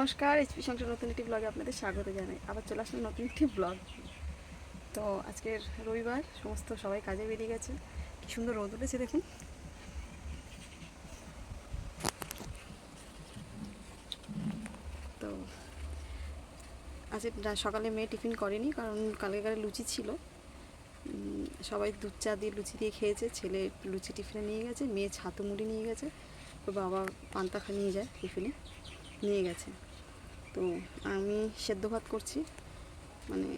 নমস্কার, এইচপি সংসার নতুন একটি ব্লগে আপনাদের স্বাগত জানাই। আবার চলে আসলাম নতুন একটি ব্লগ। তো আজকের রবিবার, সমস্ত সবাই কাজে বেরিয়ে গেছে। কি সুন্দর রোদ উঠেছে দেখুন। তো আজকে সকালে মেয়ে টিফিন করেনি, কারণ কালকে লুচি ছিল। সবাই দুধ চা দিয়ে লুচি দিয়ে খেয়েছে। ছেলে লুচি টিফিনে নিয়ে গেছে, মেয়ে ছাতু মুড়ি নিয়ে গেছে, ওর বাবা পান্তা নিয়ে যায় টিফিনে নিয়ে গেছে। তো আমি সেদ্ধ ভাত করছি। মানে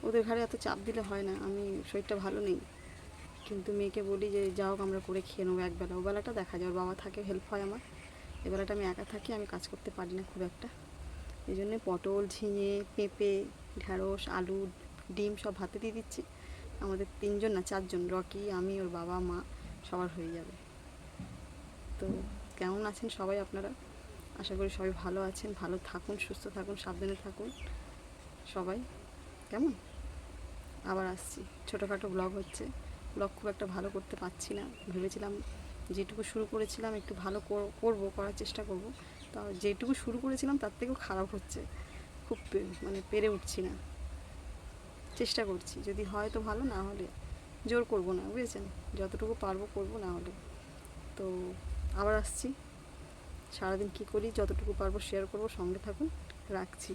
ওদের ঘরে এত চাপ দিলে হয় না, আমি শরীরটা ভালো নেই, কিন্তু মেয়েকে বলি যে যাও আমরা করে খেয়ে নেবো একবেলা। ওবেলাটা দেখা যায় ওর বাবা থাকে, হেল্প হয় আমার। এবেলাটা আমি একা থাকি, আমি কাজ করতে পারি না খুব একটা। এই জন্যে পটল, ঝিঙে, পেঁপে, ঢ্যাঁড়স, আলু, ডিম সব ভাতে দিয়ে দিচ্ছি। আমাদের 3জন না 4জন, রকি, আমি, ওর বাবা, মা, সবার হয়ে যাবে। তো কেমন আছেন সবাই আপনারা? আশা করি সবাই ভালো আছেন, ভালো থাকুন, সুস্থ থাকুন, সাবধানে থাকুন সবাই। কেমন? আবার আসছি, ছোটোখাটো ব্লগ হচ্ছে। ব্লগ খুব একটা ভালো করতে পারছি না। ভেবেছিলাম যেটুকু শুরু করেছিলাম একটু ভালো করার চেষ্টা করব। তা যেটুকু শুরু করেছিলাম তার থেকেও খারাপ হচ্ছে। খুব মানে পেরে উঠছি না। চেষ্টা করছি, যদি হয় তো ভালো, না হলে জোর করব না, বুঝেছেন? যতটুকু পারবো করব, না হলে তো আবার আসছি। সারাদিন কী করি যতটুকু পারবো শেয়ার করব, সঙ্গে থাকুন। রাখছি।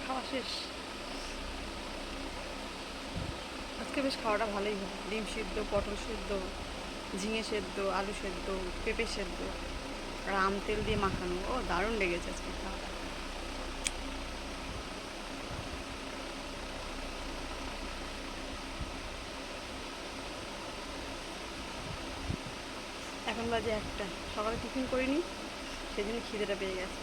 খাওয়া শেষ। আজকে বেশ খাওয়াটা ভালোই হলো। ডিম সিদ্ধ, পটল সিদ্ধ, ঝিঙে সেদ্ধ, আলু সেদ্ধ, পেঁপে সেদ্ধ, আর আম তেল দিয়ে মাখানো। ও দারুণ লেগেছে আজকে খাওয়াটা। এখন বাজে 1টা। সকালে টিফিন করিনি, সেজন্য খিদেটা পেয়ে গেছে।